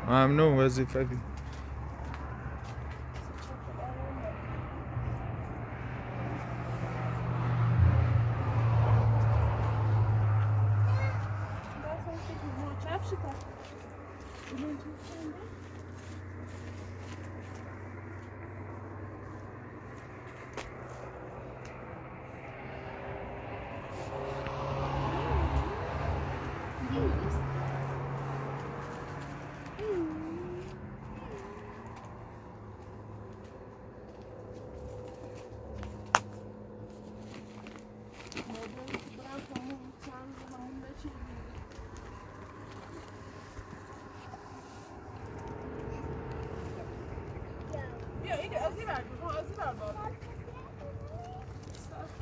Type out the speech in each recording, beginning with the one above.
ممنون وظیفتی.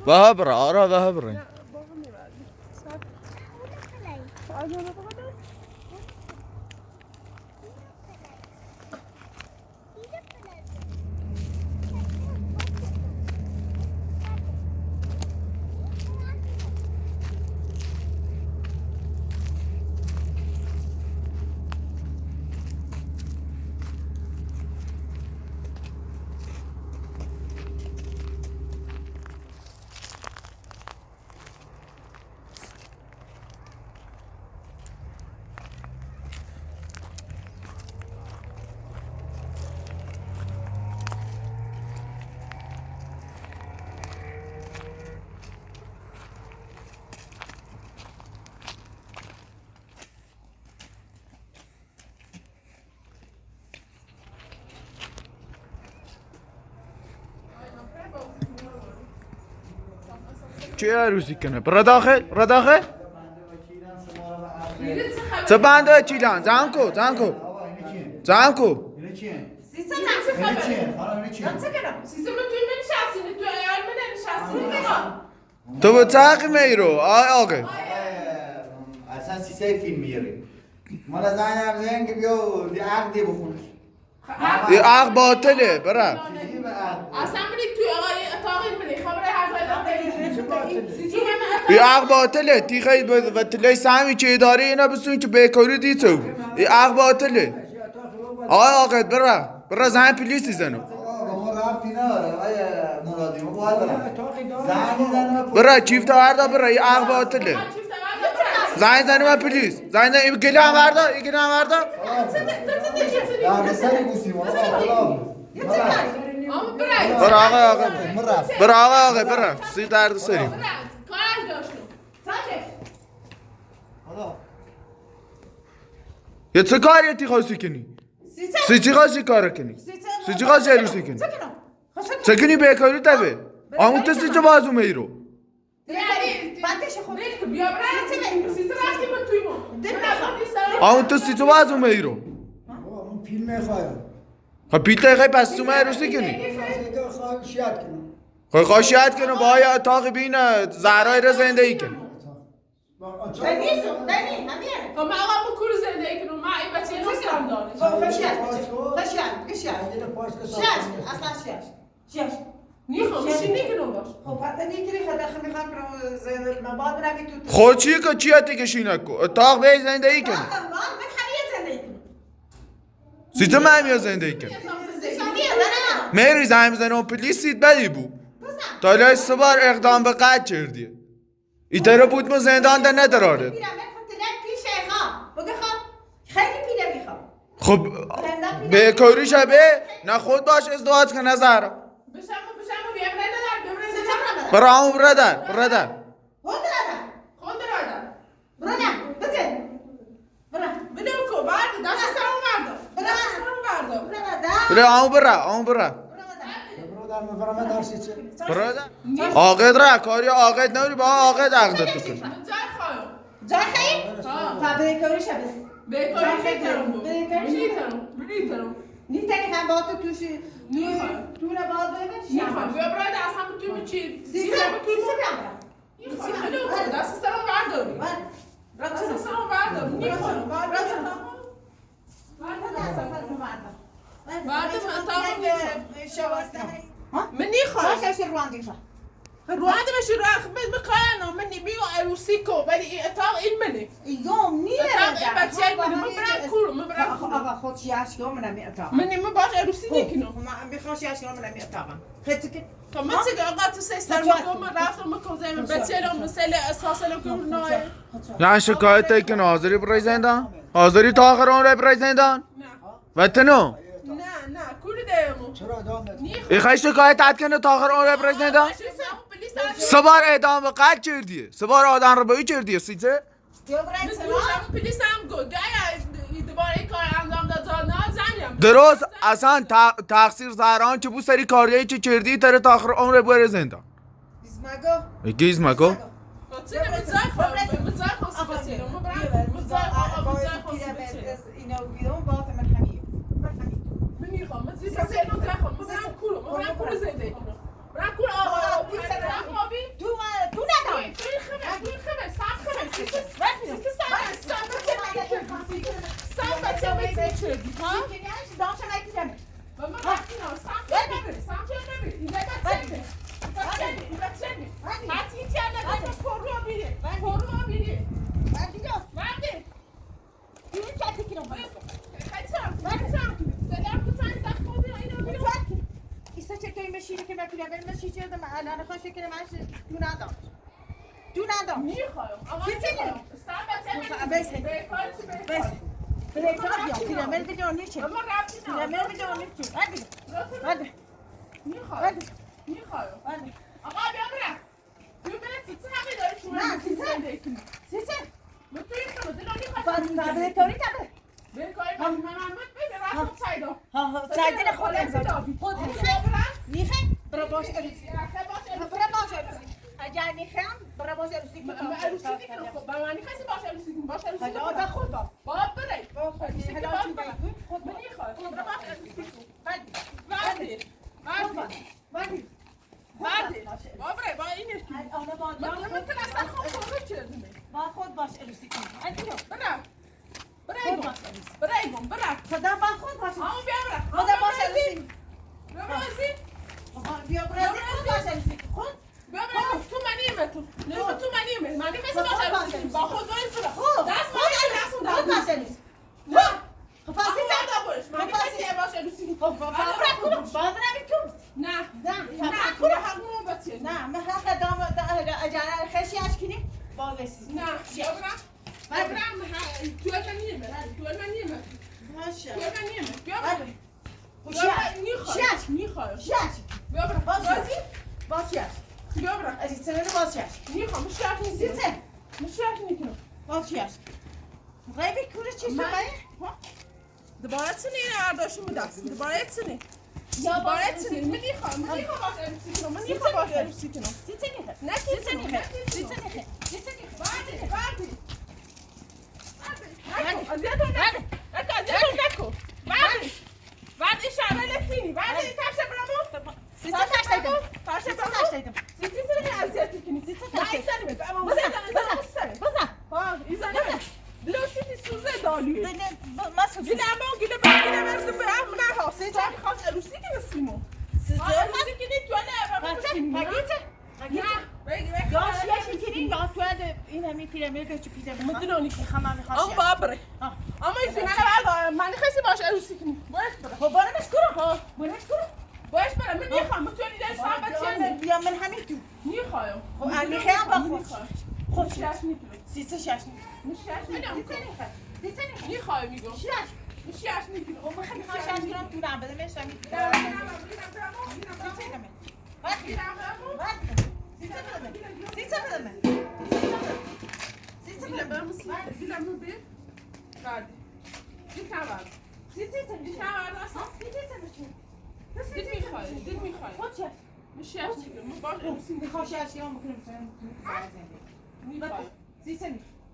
وهبرة آرا وهبرة چی عروسی کنه؟ برا داخل؟ برا داخل؟ چه بنده چیلان؟ زن کو؟ زن کو؟ زن کو؟ سیستم تو ایال من تو به تاقی میرو آی آقا اصلا سیسه فیلم میاری مالا زنم زنگ بیو دی عقدی بخونش این عقد باطله برا اصلا بری توی آقای اتاقی بری خبره هر این عقد باطله تیخه و تلی سهمی که اداره اینا بسون که بیکاری دیتو این عقد باطله آقای آقا برا زن پلیسی زنو برا چیفت وردا برا این عقد باطله زن زنو من پلیس زن زنو این گلی هم وردا این گلی هم وردا برا آقا برا آقا برا سی درد سریم یه چه کاریتی خواستی کنی؟ چی خواستی کار کنی؟ چی خواستی عروسی کنی؟ چه کنی بیکاری تبه؟ آمون تسی چه بازو میرو؟ آمون تسی چه بازو میرو؟ خب پیل خیلی پس تو من عروسی کنی؟ خب خواهشیت کنه با آیا اتاقی بینه زهرای را زندگی کنی خب من آقا مکور زندگی کنم من این بچه نستم داره شش نیخوام شینی کنم باش خب حتی نیکری خدا میخوام که مباد بروی تو خود چیه که چیه تیکه شینه کو اتاق بی زندگی کنی من زندگی کنم سی تو من یا زندگی کنی میری زنگ بزنه و پلیسید بدی بو تا سه بار اقدام به قتل کردیه ایتره بود ما زندان ده نداره خب بیکاری شبه نه خود باش ازدواج کن نظر بشم بیام ندار برا همون برادر خون برادر بدم کو برد دست سرم برد برا همون برا برادر آقد را کاری آقد نوری با آقد عقدت تو کن جای خیلی؟ تا بیکاری شبه بیکاری میترم نیتنی هم با تو توشی تو را باید ببینش نیخوام بیا برای اصلا تو چی سیسه بیام دست سرم برداری دست سرم برداری نیخوام من نیخوام شاشه رواندی شا روانده بشی راه خدمت بکارن من بیو عروسی کو ولی اتاق این منه يوم نيرة اتاق این بچه منه من برم کورو من برم کورو أبا خد شياش يوم من أمي أطاقم من باش عروسی نکنم ما بيخش شياش يوم من أمي أطاقم خدتك تو من چه آقا تو سیستم میگم من رفتم مکوزه من بچه رو مسئله اساس رو کم نای یعنی شکایت ای که حاضری برای زندان؟ حاضری تا آخر عمر برای زندان؟ نه و تنو؟ نه کوری دیمو چرا ادامه ای خیلی شکایت ات کنه تا آخر عمر برای زندان؟ سبار اعدام به قتل کردیه سبار آدم رو به ای کردیه سیچه؟ يا برای پلیس هم گفت دوباره این کار انجام داد نه زنیم درست اصلا تقصیر زهران که بو سری کاریایی که کردی تره تا آخر عمر بره زندان اسمعوا گیز مگو؟ قطعی مزای خواهم مزای خواهم سپتی رو مزای آقا مزای خواهم سپتی اینو بیرون باقی من همین من میخوام مزای سپتی رو مزای خواهم مزای کورو مزای کورو زنده کنم برای کور آقا خوابی تو نداری توی خمه سب خمه سب بچه بیسی چردی ها؟ داشت نکردم و من وقتی نه سب نبیر این بچه این بچه حتی هیچی هم نگفتم پر رو بیره وقتی این چه تکی رو ایسا چه که مشیره که من پیرم مشی چردم الان خوش که من دو ندام میخوایم آقا میخوایم استان بسه بسه بلیتار یا پیرم بدون نیچه اما رفتی نه پیرم بدون نیچه هده میخوایم آقا بیا برم سیسه همه داری شما نه سیسه مطمئن شما دلانی خواهد بلیتاری تبه بلکاری من بده رفتم سایدا سایدن خود میخه برای باش عروسی اگر میخوام برای باش عروسی عروسی دیگه خب با معنی کسی باشه عروسی حالا آدم خود با باب بره عروسی که باب بره خود من میخواد برای باشه عروسی وردی باب بره با اینش من تنستر خود کردیم با خود باش عروسی کنم برای خدا با خود باش همون بیا برم خدا باش عروسی بیا بیا برازی خود باش عروسی خود بیا برم تو منیمه تو منیمه معنی کسی باشه عروسی با خود باید برم دست خود باش عروسی نه خب پاسی سر دابرش معنی کسی باشه عروسی نه کور همون بچه نه من حق دام اجاره خشی اشکنی با بسی نه بیا برم تو منیمه باشه بیا برم میخوام بیا برم باشه بیا برم از این باشه میخوام مشکل نیکنم باشه غیبی کوره چی سمایی؟ دوباره چنی ارداشو میدست دوباره چنی من میخوام باشه عروسی کنم نکن بعد اشاره لفینی بعد تاشه برامو تاشه برامو اذیت میکنی دلوسیتی سوزه دالیه گیله برد به هم نه ها سیچه میخواست عروسی که بسیمو عروسی که نید توانه این همی پیرامید که پیده مدلونی که خمه میخواد اما بابره اما این زینه رو من خیلی باشه عروسی کنی باید برم خب بارمش کرو باید برم من میخوام متونی در صحبت بیا من همین تو میخوایم خب میخوام با خود شش میکنم سیسه شش میخوای میگم شش میکنم خب من شش میکنم تو نام بده میشم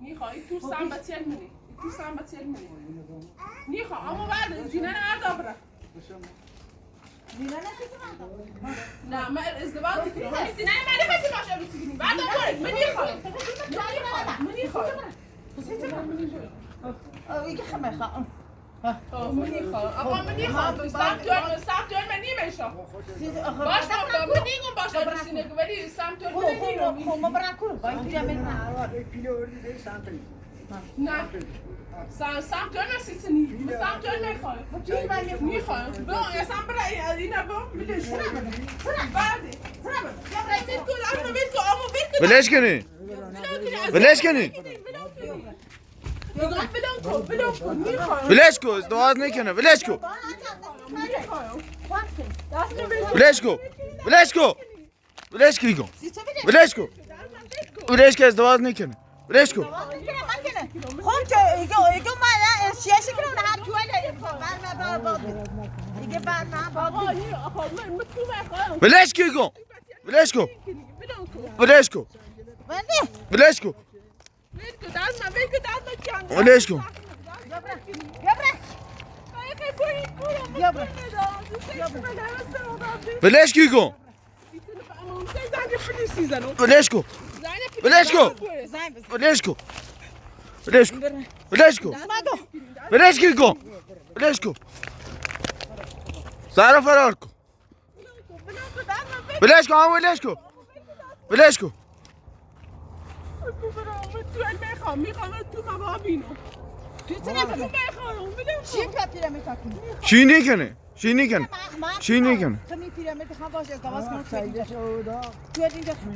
میخوای تو سنبتیل منی میخوام اما بعد زینه نردا برم نه من ازدواج میکنم همین زینه من خیلی باشه عروسی کنیم بعد آمارد من میخوام ایگه خمه خواهم منی خواهم آقا منی خواهم سمتون منی میشم باش با منی گم باش رسینه که ولی سمتون منی رو خب ما برم کنم با این پیرامید نه سمتون نسیسنی سمتون میخواهم میخواهم با اصلا برای اینا با میدش بعدی ولش کنی ولش کنی ولش کن ازدواج نکنه ولش کن ولش کن ولش کن ولش کن ولش کن ولش کن ازدواج نکنه ولش کن خب که ایگو من سیاسی کنم نه هم توی دیگه بعد من ولش کن ولش کن ولش کن ولش کن ولش کن ولش کن ولش کن ولش کن ولش کن ولش کن ولش کن ولش کن ولش کن سارا فرار کن ولش کن ولش کن ولش کن میخوام تو مبابینو شینی کنه شینی کنه شینی کنه تو می پیرامید خواهم باشه ازدواج کنم تو اینجا تو اینجا تو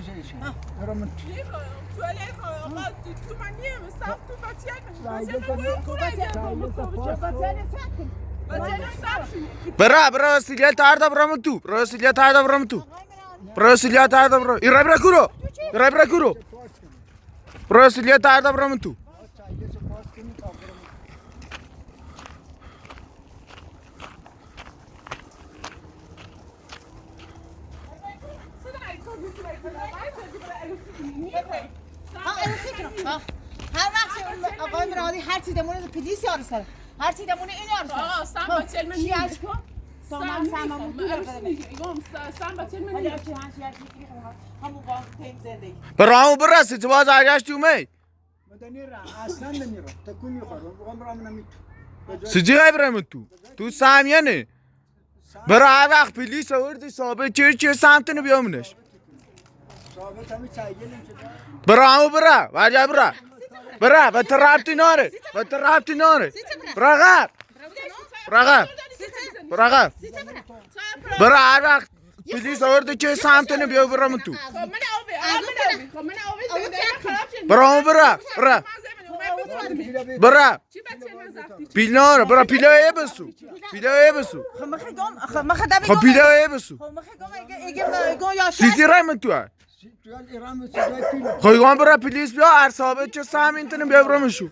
من نیم سب تو برا وسیلیت تاردا برام تو برا وسیلیت تاردا برام تو برا وسیلیت تاردا برام ایرای برا کورو ایرای برا کورو برا وسیلیت تاردا برام تو هر وقت آقای مرادی هر چی دمونه پلیس یار سره هر چی دمونه این یار سره آقا سام بچل من چیاش کن سام بچل من ولی چی همون با تیم زندگی برام برا ستواز آگاشتی اومی مدنی را اصلا نمیره تکون میخوره عمرم نمیت سجی برام تو سامیانه برا هر وقت پلیس آوردی ثابت چه سمتنه بیامونش ثابت همین سایگلیم شده برامو برا واجا برا برا و ترابتی ناره و ترابتی ناره برا برا برا برا هر وقت پلیس آورده چه سمتنه بیا برام تو برامو برا برا برا پیلاره برا پیلایه بسو پیلایه بسو خب پیلایه بسو سیزی رای من تو توی ایران مسیجای پیلو خواهی برا پلیس بیا هر ثابت چه سهم اینتنه بیا برامشو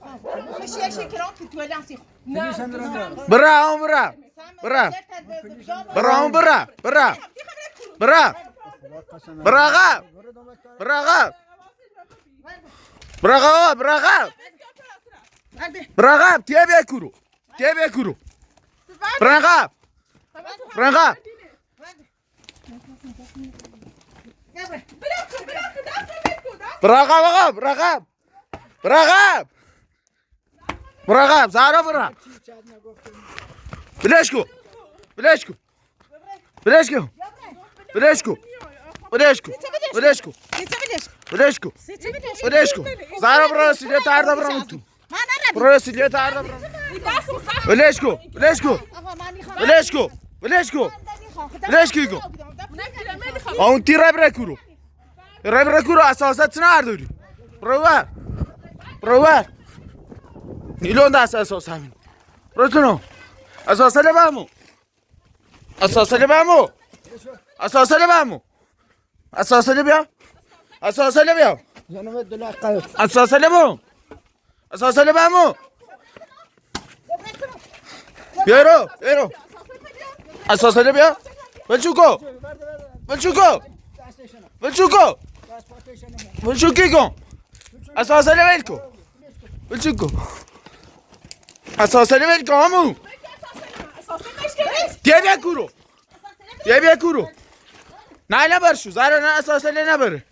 برا برا برا برا برا برا برا برا برا برا برا برا تیه بیا کورو تیه بیا کورو برا برا برقب برقب برقب برقب زارا برا بلش کو بلش کو بلش کو بلش کو بلش کو بلش کو بلش کو بلش کو زارا برا سیده تاردا برا تو برا سیده تاردا برا بلش کو بلش کو بلش کو بلش کو بلش کو اون تیرای برای کورو رای برای کورو اساسات نداری برو نیلون دست اساس همین برو اساس لبامو اساس لبامو اساس لبامو اساس لبیا اساس لبیا جنوب دلقه اساس لبامو اساس لبامو بیارو اساس لبیا بلچوکو بلچوکی کن اساس لبیل کو بلچوکو اساس لبیل کو همو دیه بیا کورو نه نبرشو زارا نه اساس لی نبره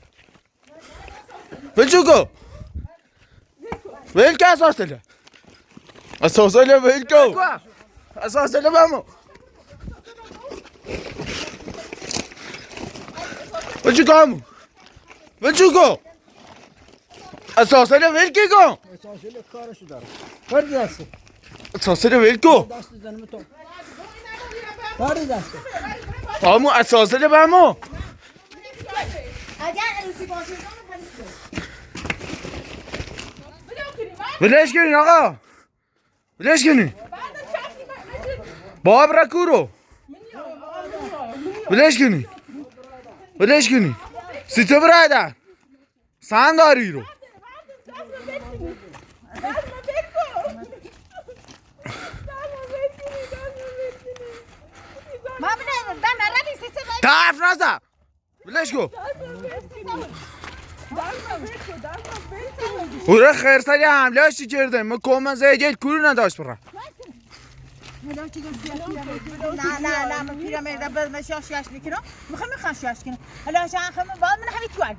بلچوکو ویل که اساس لی ویل کو اساسا بامو بچیکامو بچیکو اساسا ولکیکو اساسیل کارشو داره کار دست اساسا ولکو دست زنم تو کار دست بامو اساسا بامو اگر عروسی باشه ولش کنین آقا ولش کنین باب رکورو ولش کنین سیتو برادر سان داری رو تعرف نزد ولش کن اوره خیرسالی حمله هاشی کرده ما کمان زیگل کورو نداشت برا نه من پیرامید بدم شاش میکنم میخوام شاش کنم حالا شان خم بعد من همین توان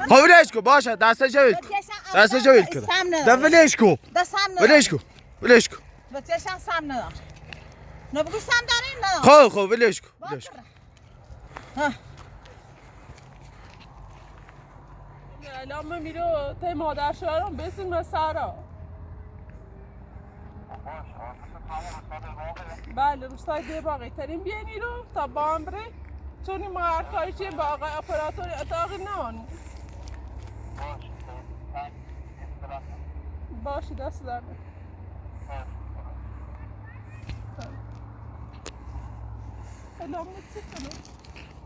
خب ولش کن باشه دستش ویل کن دستش ویل کن ده ولش کن ولش کن بچه‌شان سام نه بگو سام دارین نه خب ولش کن الان من میرو تا مادر شوهرم بسیم سارا بله روستای دیباقی ترین بیانی رو تا بامبره چون ما هر کاری چیم با آقای اپراتور اتاقی نمانیم باشه دست دارم الان چی کنم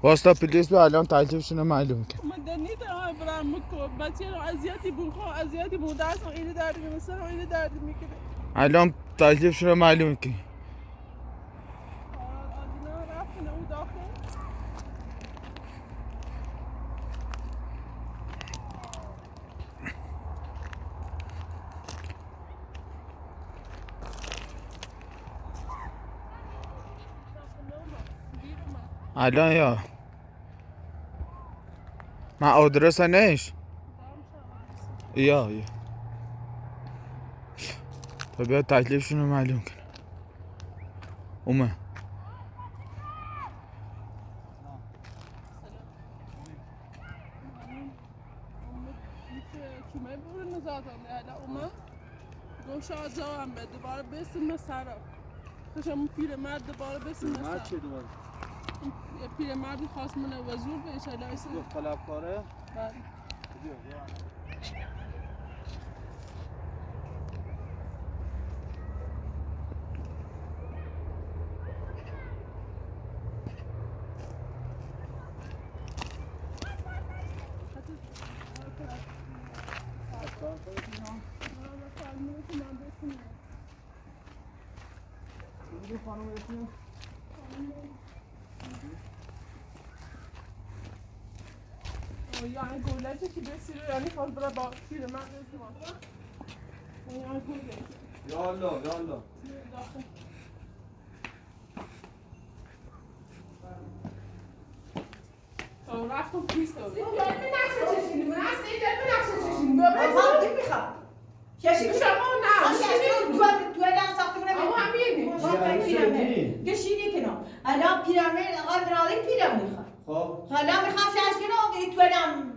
واستا پلیس به الان تکلیفشون رو معلوم کن من دنی دارم برام مکو بچه رو اذیتی بود درس رو اینه درد میکنه اینه درد میکنه الان تکلیفشون رو معلوم کن الان یا من آدرس نیش یا تا بیاد تکلیفشون رو معلوم کنه اومد کیمه برو نزادم الان اومد گوشا جوام به دوباره بسیم سرا خشم پیرمرد دوباره بسیم سرا چه دوباره پیرمردی خواست من وزور بهش الایسه طلبکاره بله یعنی گولجی که بسیره یعنی خواست برای با پیرمرد ازدواج یعنی گولجی یالا رفتم پیست دارم شاشی شما نه تو الان ساختمون اما همینه گشینی کنم الان پیرامید آقای برالی پیرامید خب حالا میخوام شاش کنم تو الان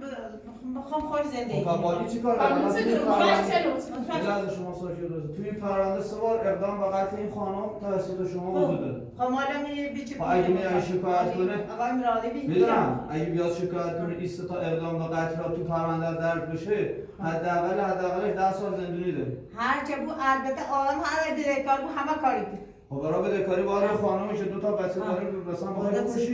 میخوام خوش زندگی کابالی چی کار برای چه اجازه شما سوشی روزه توی این پرونده سوار اقدام به قتل این خانم توسط شما وجود داره خب حالا می بیچه اگه میای شکایت کنه آقای برالی میدونم اگه بیاد شکایت کنه این تا اقدام به قتل تو پرونده درد بشه حداقلش 10 سال زندانی داری هر چه بو البته آدم هر دیگه بو همه کاری کنه خب برای بدهکاری بار خانمشه دو تا بچه داره مثلا بخوای بکشیش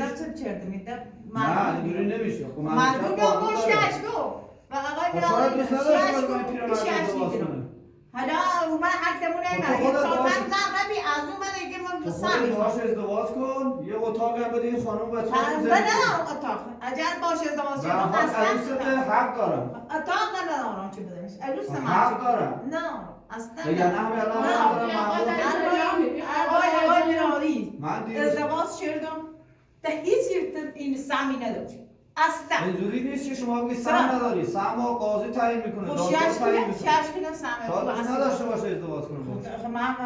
نه اینجوری نمیشه خب مردم رو کشتش گو و آقای برالی دوست نداشت من پیرمرد ازدواج کنه حالا اومد حرفمون اینه یه صحبت نقبی از اومد دیگه من سامی باش ازدواج کن یه اتاق هم بده این خانم بچه ندارم اتاق اگر باشه ازدواج کنم اصلا حق دارم اتاق ندارم چی بدهش عروس حق دارم نه اصلا بگم نه همه آقای میرالی من دیروز ازدواج کردم تا هیچ این سامی نداشت اصلا اینجوری نیست که شما بگید سهم نداری. سهم و قاضی تعیین میکنه. خب دادگاه تعیین میکنه. 6 کیلو سمه شاید دوست نداشته باشه ازدواج کنه. من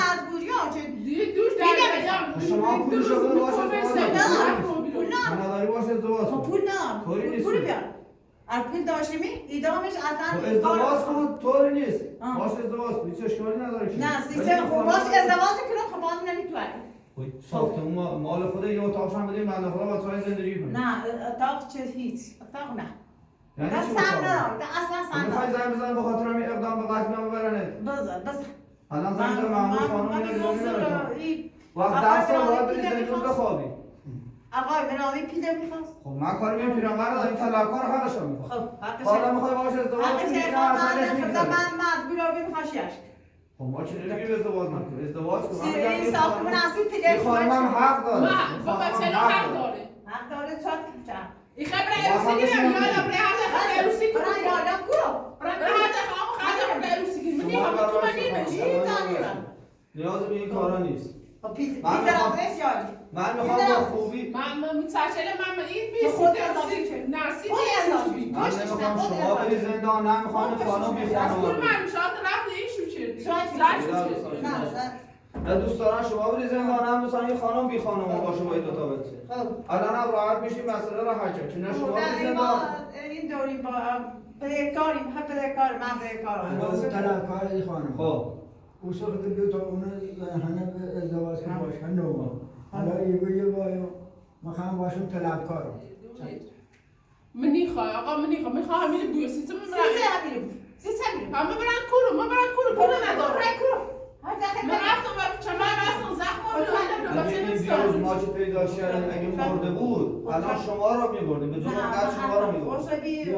مجبوری ها چه دوش در شما پول شده باشه پول نه نداری باشه ازدواج خب کن. پول نه طوری نیست. پول بیار پول داشتیمی ایدامش اصلا ازدواج کن طوری نیست. آه. باشه ازدواج کن. هیچ اشکالی نداره که. نه سیستم خب باش ازدواج کنم خب آن نمیتونه ساختمون مال خود یه اتاقش هم بدیم بنده خدا با چای زندگی کنیم. نه اتاق چه هیچ اتاق نه یعنی ده چی سم اتاق؟ ندارم ده اصلا سم میخوای ندارم زنگ بزنی به خاطر همین اقدام به قتل ببرنت. بزن الان زنگ بزن محمود خانم میاد زندگی نمیکنه. این وقت 10 سال باید بری زندگی بخوابی. آقای منامی پیله میخواست خب من کاری میام پیرمرد این طلبکار حقشو میخواد. خب حقش حالا میخوای باهاش ازدواج حقش کنی نه اصلش میگذره. من مجبور رو بخواشیش خب ما چه نمیگیم ازدواج نکن. ازدواج کن. من میگم این ساختمون اصلی پیله این خانم هم حق داره. نه بابا چرا حق داره حق داره چات کچم این خبر عروسی گیرم یادم ره هر دفعه عروسی کنم برای یادم کرو برای هر دفعه آمو خرده عروسی گیرم منی هم تو منی بشی نیاز به این کارا نیست. خب پیله آبش یادی من میخوام با خوبی من میترسم من این بیست خود نرسی من نمیخوام شما بری زندان نه میخوام خانم بی از خانم کل بری. من شاید رفت این شو چرد نه دوست دارن شما بری زندان هم دوست دارن یه خانم بی خانم باشه با این دوتا بچه. الان هم راحت میشیم مسئله رو حل کنیم. نه شما بری زندان. این دوری با بدهکاریم بدهکار من بدهکارم اندازه طلبکار ای خانم خب او سخت دو تا اون همه ازدواج که باشه نو حالا یه بایو میخوام باشم طلبکارم منی خواه آقا منی خواه میخواه همین بوی سیستم سیستم همه برن کورو ما برن کورو ندارم من من رفتم و چما رفتم زخم رو اگه این دیروز ما که پیدا کردن اگه مرده بود الان شما رو میبردیم به جون قد شما رو میبردیم.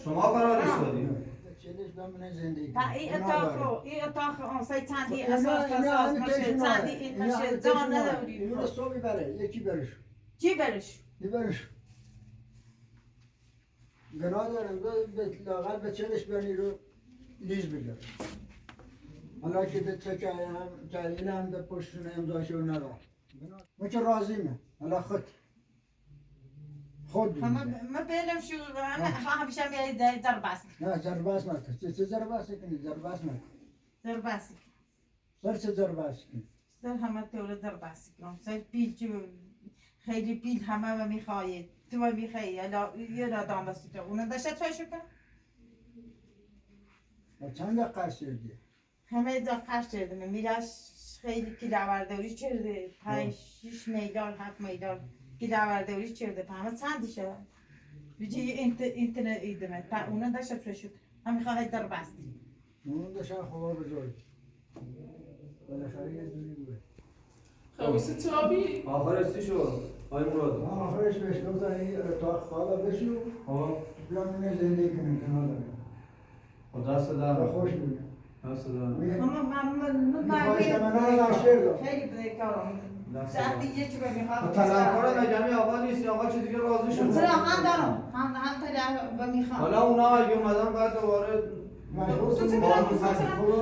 شما فرارش دادیم. چلش بمونه زندگی این اتاق اون سی چندی اساس میشه چندی این میشه جان نداری اون رو صبحی بره یکی برش چی برش برش گناه دارم به لاغر به چلش برنی رو لیز بگیر حالا که به تکایل هم به پشتون امضاشو ندارم ما که راضیمه حالا خود ما بلم شو انا همیشه میای درباس نه زرباس نکن چه زرباسی کنی زرباس نکن درباسی سر چه زرباسی کنی سر همه طور درباسی کنم سر پیل جو خیلی پیل همه میخوایی تو میخوایی یه دام بسی تو اونو داشته توی شکن چند قرص شدی همه جا قرص شده میراش خیلی کلاورداری چرده 5-6 میدان 7 میدان کلاورداری چرده همه چندی شد بچه اینترنت ایدمه تا اونو داشته توی شکن هم میخواه در بستی اون داشتن خواه بزرگ بالاخره یه دوری بوده خویسی توابی آخرش چی شد؟ آی مراد آخرش بهش گفتن این اتاق خوابه بشو بیامونه زندگی کنیم کنار داریم خب دست در خوش بودیم دست در خیلی بدهکارم ساعتی یه چی میخوام طلبکار نجمی آقا نیست آقا چه دیگه راضی شد چرا هم دارم هم طلب میخوام حالا اونا اگه اومدن بعد دوباره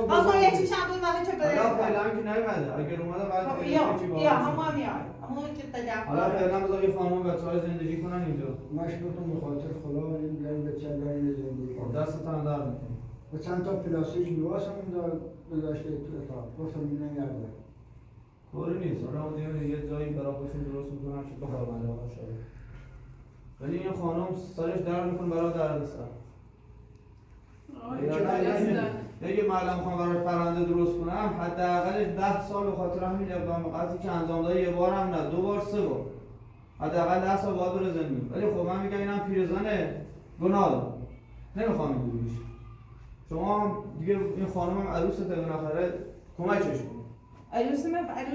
آقا یه چی شب بود چه حالا بده فعلا که نیومده اگر اومده بعد یا همه میاد همون که تجربه حالا فعلا بذار یه خانم بچه‌های زندگی کنن اینجا مشکلتون به خاطر خدا این بیاین به چندانی زندگی خب دستتان در میکنم و چند تا پلاستیک لباس هم گذاشته تو اتاق گفتم این نگرده طوری نیست حالا اون دیگه یه جایی برای خودشون درست میکنن که بخوابنده آقا شاید ولی این خانم سرش در میکنه برای دردسر اگه معلم میخوام براش پرنده درست کنم حداقلش 10 سال به خاطر همین اقدام قضایی که انجام داده یه بار هم نه 2 بار 3 بار حداقل 10 سال باید بره زندگی ولی خب من میگم اینم پیرزنه گناه داره نمیخوام اینجوری بشه شما دیگه این خانم هم عروسته بالاخره کمکش کن عروس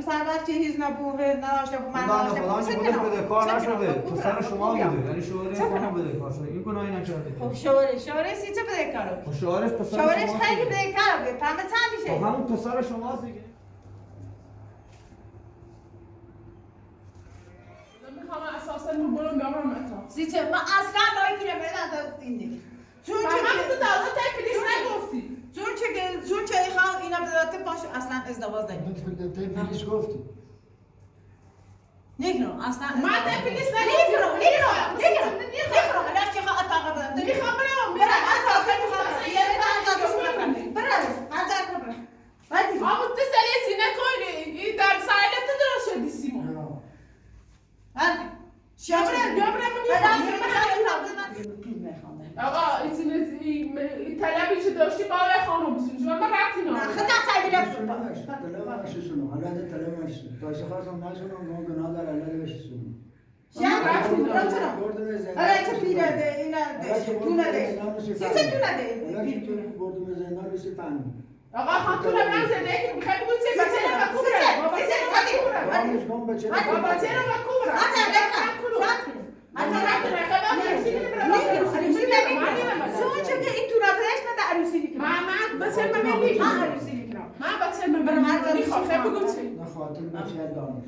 هر وقت هیچ نبوده نداشته بود من داشته خودش بده کار نشده پسر شما بوده یعنی شوهر خانم بده کار شده این گناهی نکرده خب شوهرش چه بده کارو خب شوهرش پسر شوهرش شماست خیلی دیگه. بده کارو به پامه چند میشه خب همون پسر شماست دیگه میخوام اساسا برم بیارم اتاق سیچه من اصلا رای گیره بدن این دیگه چون من تو دادا تکلیف نگفتی چون که خواهم اینا بداته باشه اصلا ازدواج نگید تو پلیس گفتی نگرو اصلا ما تپلیس نگرو لا شيخ أتاقد میخوام برم برا هذا كبر هذه آبو تسأل یه سینه کنی این در سایلت درست شدی سیمون هذه جبران من آقا این طلبی چه داشتی با خانم بسونی من رفتی نام خدا تعالی تلمش شنو حالا ده تلمش تاش خواستم نشونم ما گناه داره الله بهش شنو آره چه پیره ده اینا ده تو نده سیسه تو نده بردم زندان بسی فهمیم آقا خاطر من زندگی میخوای بگو چه بچه رو بکوبره بابا چه رو بکوبره آموز کن بچه بابا چه رو بکوبره هذا رفت نخبه عروسی میبره من بچه من میگم من بچه من میخوام بگو چه نخاطر بچه دانش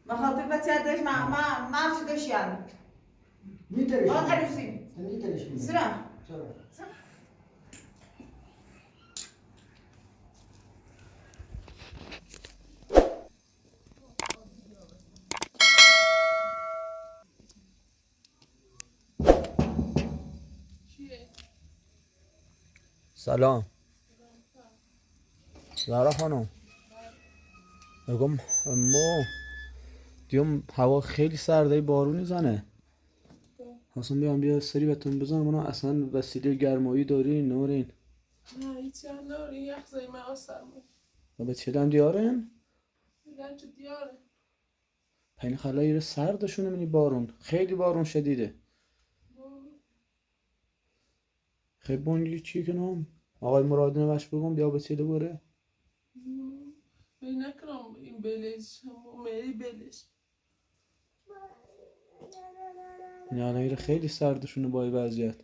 بخاطر بچه داشت ما شده شیان میترش آن عروسی میترش سرا سلام زهرا خانم بگم ما دیوم هوا خیلی سرده بارونی زنه حسن بیام بیا سری بهتون بزنم اونا اصلا وسیله گرمایی دارین نورین نه هیچی هم ناری یخ زای من آسر بود و به چلم دیارن دیدن چه دیاره پین خلایی رو سردشونه منی بارون خیلی بارون شدیده خیلی بونگلی چی کنم آقای مرادی نوش بگم بیا به چله بره فکر نکنم این بلش میری بلش این الان خیلی سردشونه با این وضعیت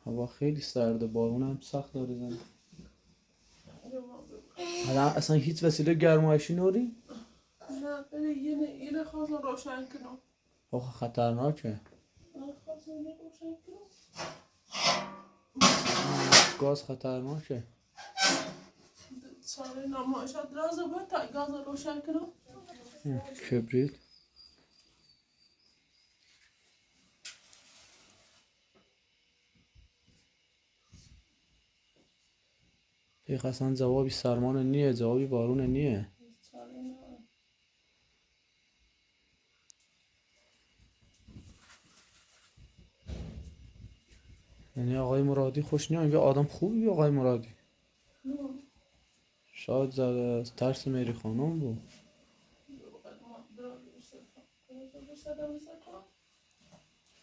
هوا خیلی سرده بارون هم سخت داره زنه حالا اصلا هیچ وسیله گرمایشی نوری؟ نه بله یه خواستم روشن کنم آخه خطرناکه خواستم یه روشن کنم گاز خطرناکه ساره نمایشات رازه باید تا گاز روشن کنم کبریت پیخ اصلا جوابی سرمان نیه جوابی بارون نیه ساره نه یعنی آقای مرادی خوش نیان یه آدم خوبی آقای مرادی شاید زده ترس میری خانم بود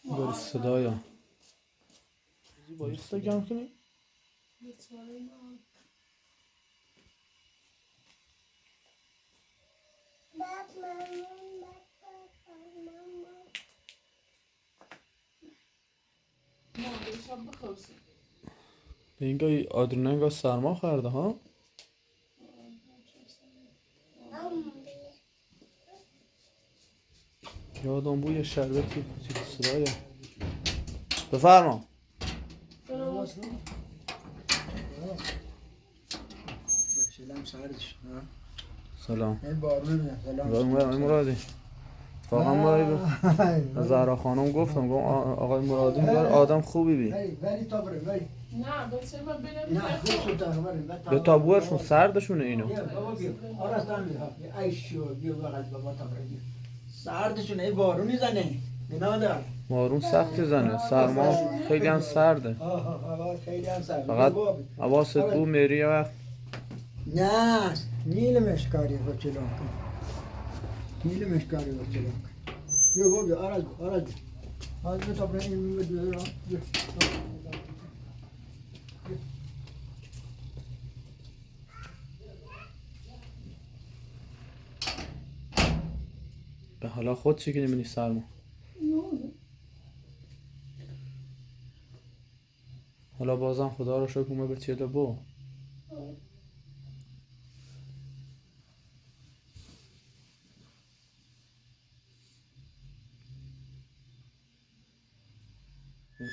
بری صدایا باید گم کنی؟ به اینگاه آدرننگا سرما خورده ها؟ یادم بود یه شربتی صدایا بفرما بچه‌لم سردش سلام این بارون سلام آقای مرادی اتفاقا با زهرا خانم گفتم آقای مرادی آدم خوبی بی ولی تا بره ولی نه بچه من برم نه خوب تا بره به تابوهشون سردشونه اینو بیا بابا بیا آرستان بیا ایشو بیا بغل بابا تا بره بیا سردشونه این بارونی زنه بنادر بارون سختی زنه سرما خیلی هم سرده خیلی هم سرده فقط حواست بود میری یه وقت نه نیل مشکاری با چلان کن نیل مشکاری با چلان کن بیا بابا بیا آرز بیا تا بره این بیا به حالا خود چی که نمیدی سرما حالا بازم خدا رو شکر اومه به چیده بو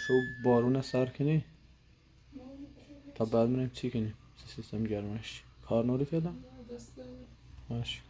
شو بارون سر کنی تا بعد منیم چی کنیم سیستم گرمش کار نوری فعلا باشه